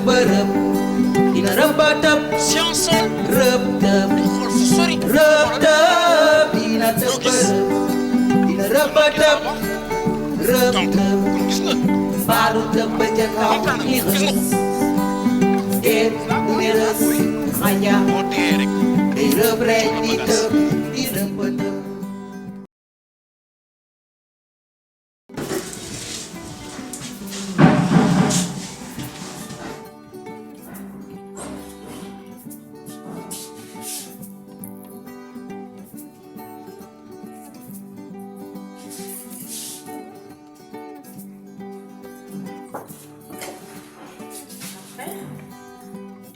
bërëb dina rëbëtëb science rëbëtëb rëbëtëb dina bërëb dina rëbëtëb rëbëtëb mbaalu tëb ba ca kaw ni rës déet ni rës xaña day rëb rek di tëb di rëbëtëb.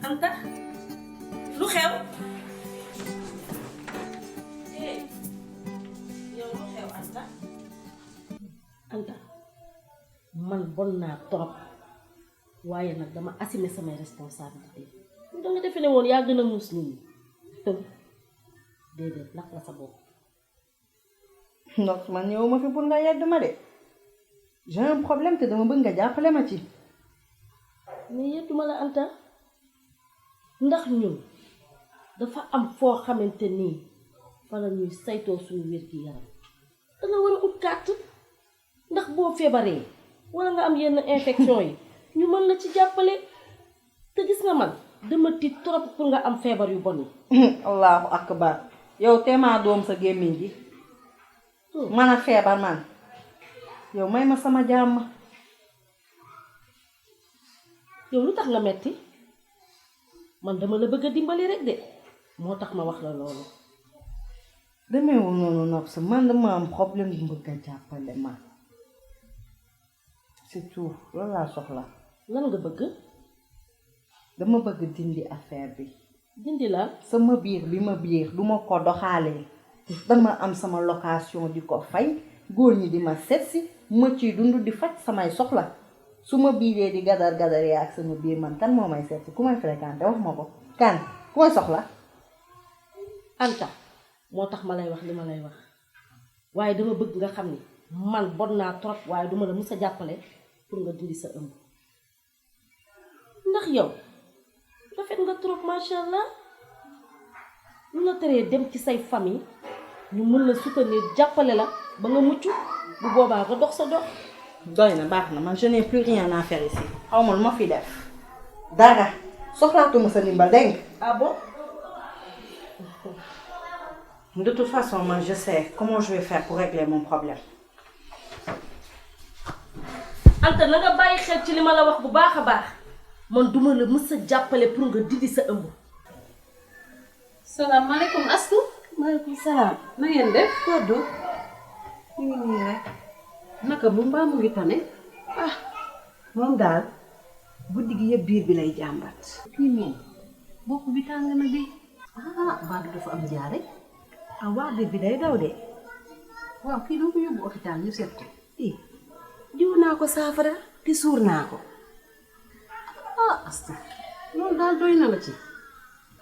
Anta lu xew yow lu xew Anta man bon naa trop waaye nag dama assumer samay responsabilité da nga defe ne woon yaa gën a muus nit ñi déedéet nag la sa bopp donc man ñëwuma fi pour nga yedd ma de j'ai un problème te dama bëgg nga jàppale ma ci mais yedduma la Anta ndax ñun dafa am foo xamante nii fa la ñuy saytoo suñu wér-gi-yaram danga war a ut carte ndax boo feebaree wala nga am yenn infection yi ñu mën la ci jàppale te gis nga man dama tiit trop pour nga am feebar yu bon yi allahu akbar yow teemaa doom sa gémmiñ gi man a feebar man yow may ma sama jàmm yow lu tax nga metti man dama la bëgg a dimbali rek de moo tax ma wax la loolu demeewul noonu nopp sa man dama am problème bu bëgg a jàppale ma c'est tout loolu laa soxla lan nga bëgg dama bëgg dindi affaire bi dindi la sama biir bi ma biir du ma ko doxaalee dama am sama location di ko fay góor ñi di ma setsi ma ciy dund di faj samay soxla su ma biiree di gadar gadaree ak sama biir man kan moo may setsi ku may fréquenté wax ma ko kan ku may soxla Anta moo tax ma lay wax li ma lay wax waaye dama bëgg nga xam ni man bon naa trop waaye duma la mus a jàppale pour nga dindi sa ëmb ndax yow rafet nga trop macha allah lu la teree dem ci say famille ñu mën la soutenir jàppale la ba nga mucc bu boobaa nga dox sa dox doy na baax na man je n'ai plus rien à faire ici xaw ma lu ma fi def dara soxlaatuma sa ndimbal dégg nga. ah bon. De toute façon man je sais comment je vais faire pour régler mon problème. Anta na nga bàyyi xel ci li ma la wax bu baax a baax man duma la mës a jàppale pour nga dindi sa ëmb. salaamaaleykum Astou. maaleykum salaam. na ngeen def. Kodou. ñu ngi nii rek. naka bu mbaa mu ngi tane. ah moom daal guddi gi yëpp biir bi lay jàmbat. kii moom bopp bi tàng na de. ah baadu dafa am jaare. ah waa biir bi day daw de. waaw kii doo ko yóbbu hôpital ñu seet ko. jiw naa ko saafara te suur naa ko. ah Astou loolu daal doy na la ci.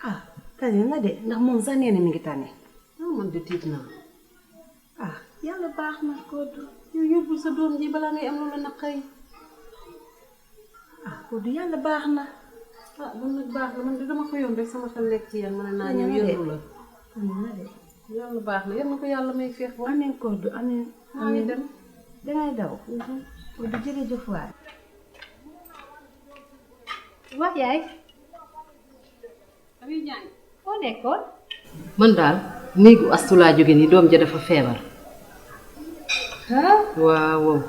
ah tane na de ndax moom sax nee na mi ngi tane. ah man de tiit naa. ah yàlla baax na Kodou. yow yóbbul sa doom ji balaa ngay am lu la naqari. ah Kodou yàlla baax na. ah man nag baax na man de dama ko yoon rek sama xel nekk ci yéen ma ne naa ñëw yëngu la. yàlla baax na yal na ko yàlla may feex ba. amiin Kodou amiin. maa ngi dem. dangay daw. Kodou jërëjëf waay. wax yaay. Ami Ñaŋ foo nekkoon. man daal néegu Astou laa jóge nii doom ja dafa feebar. ah. waaw waaw.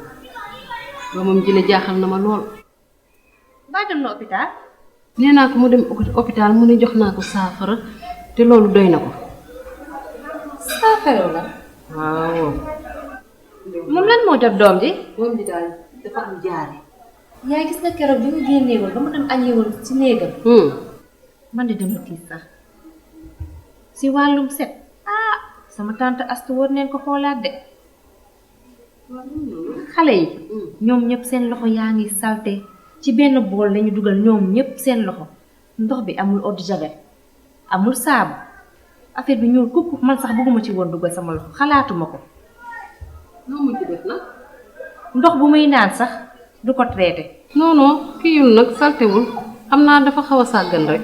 doomam ji la jaaxal na ma lool. ba dem na hôpital. nee naa ko mu dem hôpital mu ne jox naa ko saafara te loolu doy na ko. saafara la. waaw. moom lan moo jot doom ji. doom ji daal dafa am jaare. yaay gis na keroog bi mu génnee woon ba mu dem añee woon ci néegam. man de dama tiit sax. si wàllum set. ah sama tante Astou war neen ko xoolaat de. xale yi. ñoom ñëpp seen loxo yaa ngi salte ci benn bool lañu dugal ñoom ñëpp seen loxo ndox bi amul eau de javel amul saabu affaire bi ñuul kukk man sax bëgguma ci woon dugal sama loxo xalaatuma ko. noo mujj def nag. ndox bu muy naan sax du ko traité. non non kii yul nag saltewul xam naa dafa xaw a sàggan rek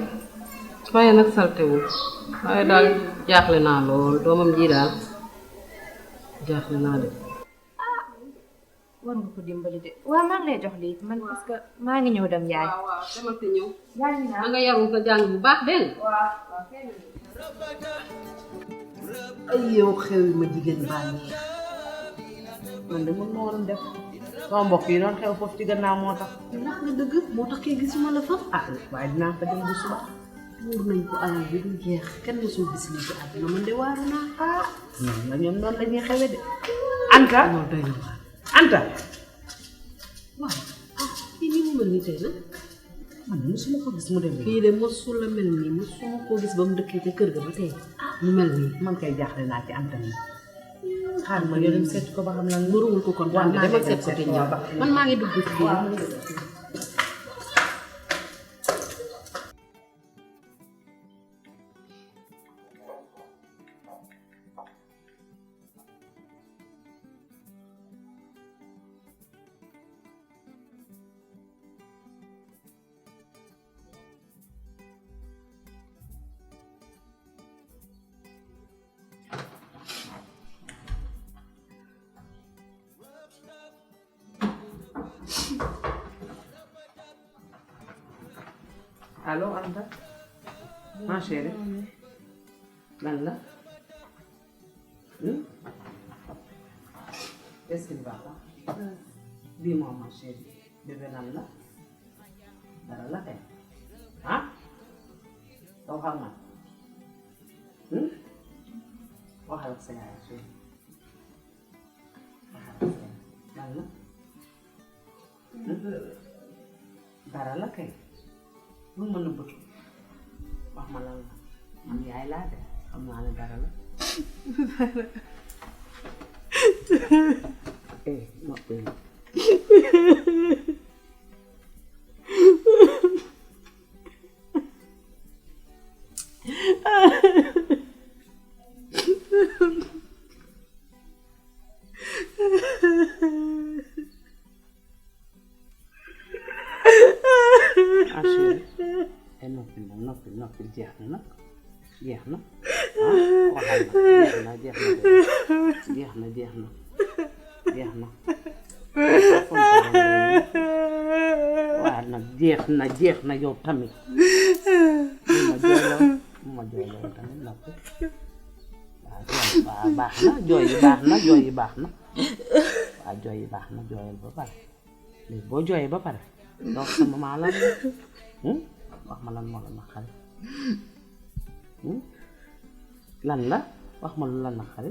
waaye nag saltewul waaye daal jaaxle naa lool doomam ji daal jaaxle naa de. war nga ko dimbali de waaw maa ngi lay jox lii man parce que maa ngi ñëw dem yaay. waaw demal te ñëw. yaay na nga yaru nga jàng bu baax dégg nga. ay yow xew yi ma jigéen baa neex man de mën ma waroon def sama mbokk yi doon xew foofu ci gannaaw moo tax ndax nga dëgg moo tax kay gisuma la fa. ah waaye dinaa fa dem bu suba muur nañ ko alal bi du jeex kenn mosul gis lii ci àdduna man de waaru naa. ñoom la ñoom noonu la ñuy xewe de Anta moo doy na waar. Anta waaw kii nii mu mel nii tey nag man mosuma ko gis mu dem kii de mosul la mel nii mosuma koo gis ba mu dëkkee ca kër ga ba tey mu mel nii. man kay jaaxle naa ci Anta mi xaar ma yow dem seet ko ba xam lan mëruwul ko kon waaw dama seet ko te ñëw man maa ngi dugg ci biir. allo Anta ma chérie lan la est-ce qu'il va dis-moi ma chérie bébé lan la dara la kay ah doo xam na waxal ak sa yaay chérie waxal ak sa yaay lan la dara la kay lu mën a bëgg wax ma lan la man yaay laa de xam naa ne dara la noppi la noppi jeex na nag jeex na waxal na jeex na waaw nag jeex na yow tamit ma jooyloo tamit noppi waaw baax na jooy yi baax na waaw jooy yi baax na jooyal ba pare léegi boo jooyee ba pare donc sama maa lan wax ma lan moo la naqari lan la wax ma lu la naqari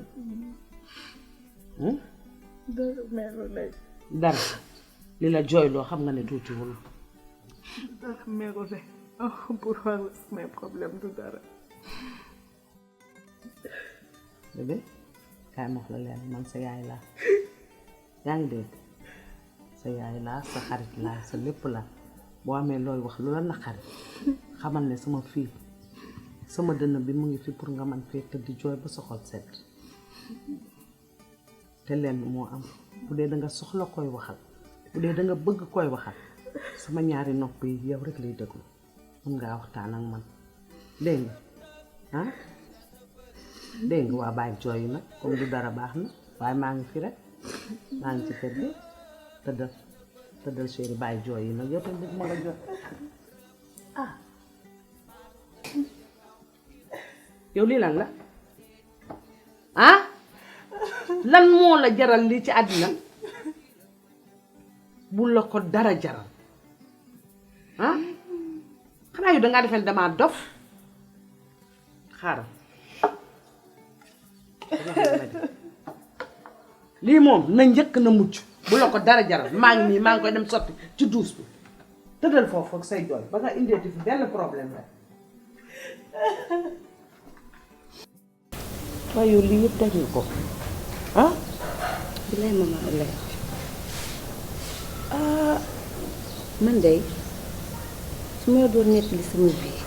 dara li la jooyloo xam nga ne tuutiwul dara meeru ne pour voir mes problèmes du dara bébé kaay ma wax la leen man sa yaay laa yaa ngi dégg sa yaay laa sa xarit laa sa lépp laa boo amee looy wax lu la naqari xamal ne sama fii sama dënn bi mu ngi fi pour nga man fee tëdd jooy ba sa xol set te lenn moo am bu dee da nga soxla koy waxal bu dee da nga bëgg koy waxal sama ñaari nopp yi yow rek lay déglu mun ngaa waxtaan ak man dégg nga ah dégg nga waa bàyyi jooy yi nag comme du dara baax na waaye maa ngi fi rek maa ngi ci kër gi tëddal chéri bàyyi jooy yi nag yow tamit bëgg ma nga jooy yow lii lan la lan moo la jaral lii ci àddina bu la ko dara jaral xanaa yow dangaa defee damaa dof xaaral lii moom na njëkk na mucc bu la ko dara jaral maa ngi nii maa ngi koy dem sotti ci duus bi tëddal foofu ak say jooy ba nga indeeti fi benn problème la waaye yow lii yëpp dañu ko bi lay mama lay man day su ma doon nettali sama vie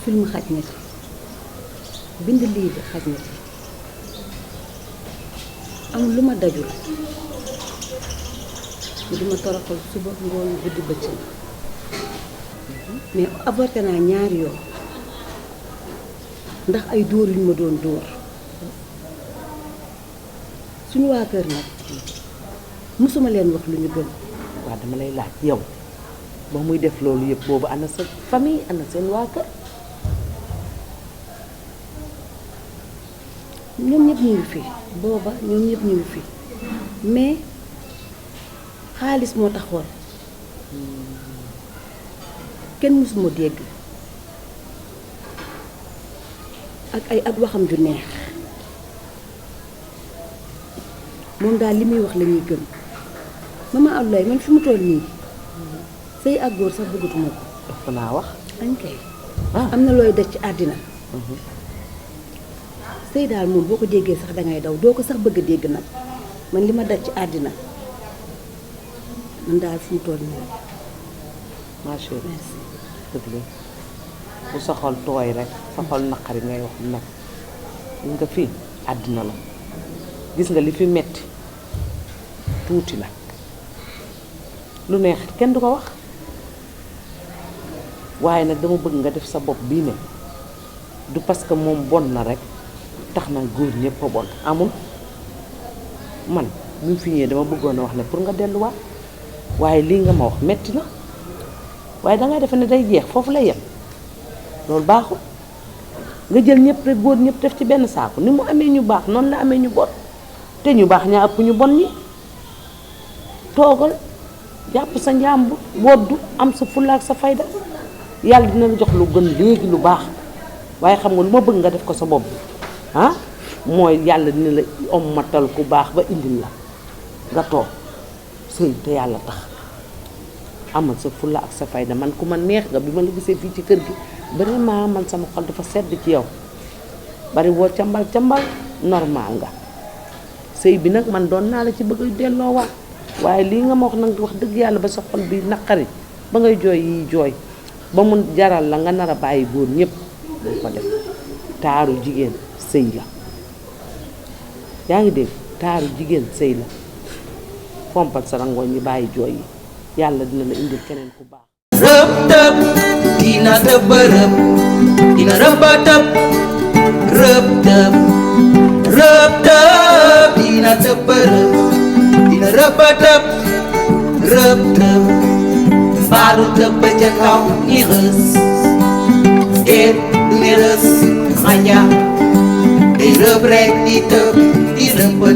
film xaj na ci bind livre xaj na ci amul lu ma dajul ñu duma toroxal suba ngoon guddi bëccëg mais avorté naa ñaari yoon ndax ay dóor yuñ ma doon dóor suñu waa kër nag musuma leen wax lu ñu gëm. waaw dama lay laaj yow ba muy def loolu yëpp boobu ana sa famille ana seen waa kër. ñoom ñëpp ñu ngi fi booba ñoom ñëpp ñu ngi fi mais xaalis moo taxoon kenn musuma dégg ak waxam ju neex moom daal li muy wax la ñuy gëm Maman Abdoulaye man fi mu toll nii sëy ak góor sax bëggatuma ko. ëpp naa wax. ankay am na looy daj ci àddina sëy daal moom boo ko déggee sax dangay daw doo ko sax bëgg a dégg nag man li ma daj ci àddina man daal fi mu toll nii. ma chérie dëgg la bu sa xol tooy rek sa xol naqari ngay wax nag gis nga fii àddina la gis nga li fi metti tuuti la lu neex kenn du ko wax waaye nag dama bëgg nga def sa bopp bii ne du parce que moom bon na rek tax na góor ñëpp a bon amul man bi mu fi ñëwee dama bëggoon a wax ne pour nga delluwaat waaye lii nga ma wax metti na waaye dangay defe ne day jeex foofu lay yem loolu baaxul nga jël ñëpp rek góor ñëpp def ci benn saako ni mu amee ñu baax noonu la amee ñu bon te ñu baax ñaa ëpp ñu bon ñi toogal jàpp sa njàmbur woddu am sa fulla ak sa fayda yàlla dina la jox lu gën léegi lu baax waaye xam nga lu ma bëgg nga def ko sa bopp ah mooy yàlla dina la ommatal ku baax ba indil la nga toog sëy te yàlla tax amal sa fulla ak sa fayda man ku ma neex nga bi ma la gisee fii ci kër gi vraiment man sama xol dafa sedd ci yow bari woo cambal normal nga sëy bi nag man doon naa la ci bëgg delloo waat waaye lii nga ma wax nag wax dëgg yàlla ba sa xol bi naqari ba ngay jooy yi jooy ba mu jaral la nga nar a bàyyi góor ñëpp dañ ko def taaru jigéen sëy la yaa ngi dégg taaru jigéen sëy la fompal sa rangooñ ñi bàyyi jooy yi yàlla dina la indil keneen ku baax rëb tëb dina tëb rëb dina rëba tëb rëb tëb rëb tëb dina tëb rëb dina rëba tëb rëb tëb baalu tëb ba ca kaw ni rës déet du ni rës xaja day rëb rek di tëb di rëba